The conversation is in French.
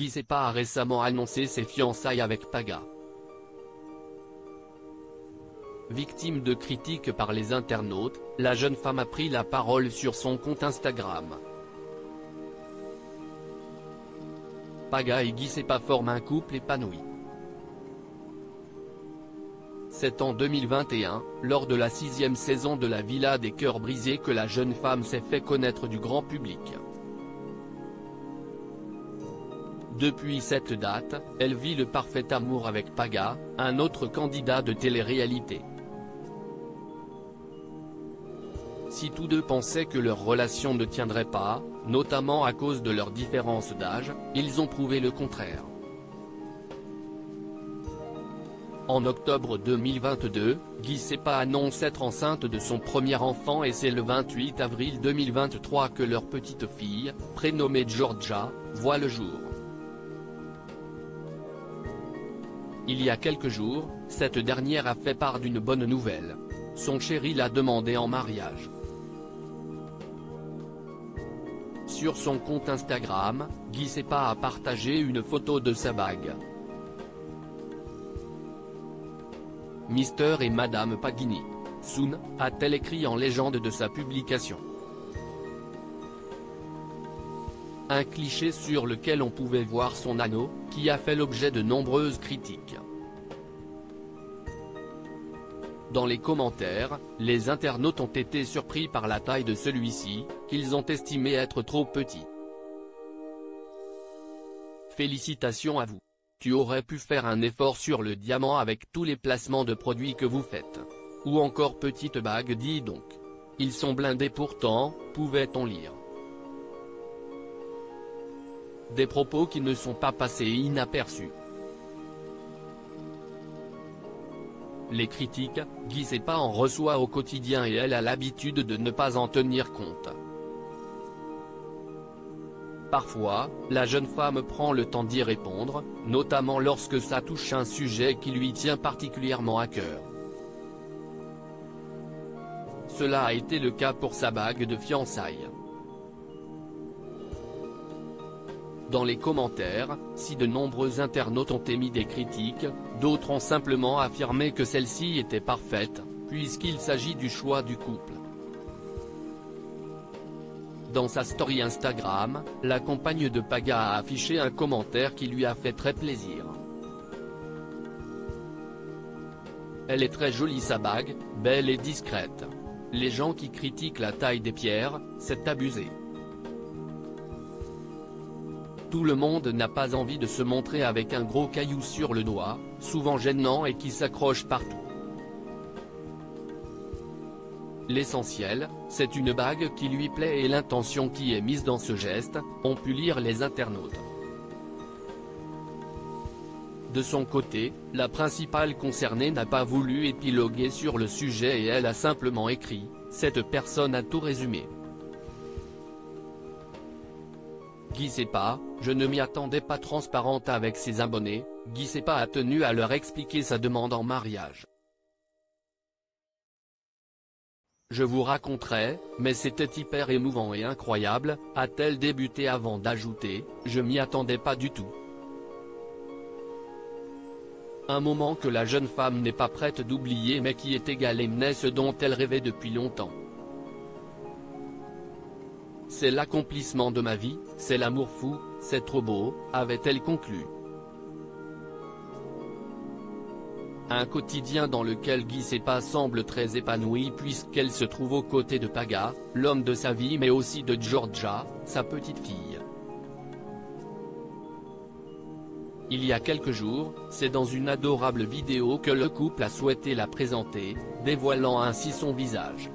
Giuseppa a récemment annoncé ses fiançailles avec Paga. Victime de critiques par les internautes, la jeune femme a pris la parole sur son compte Instagram. Paga et Giuseppa forment un couple épanoui. C'est en 2021, lors de la 6e saison de la Villa des Cœurs Brisés que la jeune femme s'est fait connaître du grand public. Depuis cette date, elle vit le parfait amour avec Paga, un autre candidat de télé-réalité. Si tous deux pensaient que leur relation ne tiendrait pas, notamment à cause de leur différence d'âge, ils ont prouvé le contraire. En octobre 2022, Giuseppa annonce être enceinte de son premier enfant et c'est le 28 avril 2023 que leur petite fille, prénommée Giorgia, voit le jour. Il y a quelques jours, cette dernière a fait part d'une bonne nouvelle. Son chéri l'a demandé en mariage. Sur son compte Instagram, Giuseppa a partagé une photo de sa bague. Mr et Madame Pagini. Soon, a-t-elle écrit en légende de sa publication. Un cliché sur lequel on pouvait voir son anneau, qui a fait l'objet de nombreuses critiques. Dans les commentaires, les internautes ont été surpris par la taille de celui-ci, qu'ils ont estimé être trop petit. Félicitations à vous. Tu aurais pu faire un effort sur le diamant avec tous les placements de produits que vous faites. Ou encore petite bague, dis donc. Ils sont blindés pourtant, pouvait-on lire. Des propos qui ne sont pas passés inaperçus. Les critiques, Giuseppa en reçoit au quotidien et elle a l'habitude de ne pas en tenir compte. Parfois, la jeune femme prend le temps d'y répondre, notamment lorsque ça touche un sujet qui lui tient particulièrement à cœur. Cela a été le cas pour sa bague de fiançailles. Dans les commentaires, si de nombreux internautes ont émis des critiques, d'autres ont simplement affirmé que celle-ci était parfaite, puisqu'il s'agit du choix du couple. Dans sa story Instagram, la compagne de Paga a affiché un commentaire qui lui a fait très plaisir. Elle est très jolie sa bague, belle et discrète. Les gens qui critiquent la taille des pierres, c'est abusé. Tout le monde n'a pas envie de se montrer avec un gros caillou sur le doigt, souvent gênant et qui s'accroche partout. L'essentiel, c'est une bague qui lui plaît et l'intention qui est mise dans ce geste, ont pu lire les internautes. De son côté, la principale concernée n'a pas voulu épiloguer sur le sujet et elle a simplement écrit « Cette personne a tout résumé. Giuseppa, je ne m'y attendais pas » transparente avec ses abonnés, Giuseppa a tenu à leur expliquer sa demande en mariage. Je vous raconterai, mais c'était hyper émouvant et incroyable, a-t-elle débuté avant d'ajouter, je m'y attendais pas du tout. Un moment que la jeune femme n'est pas prête d'oublier mais qui est également ce dont elle rêvait depuis longtemps. C'est l'accomplissement de ma vie, c'est l'amour fou, c'est trop beau, avait-elle conclu. Un quotidien dans lequel Giuseppa semble très épanouie puisqu'elle se trouve aux côtés de Paga, l'homme de sa vie mais aussi de Giorgia, sa petite fille. Il y a quelques jours, c'est dans une adorable vidéo que le couple a souhaité la présenter, dévoilant ainsi son visage.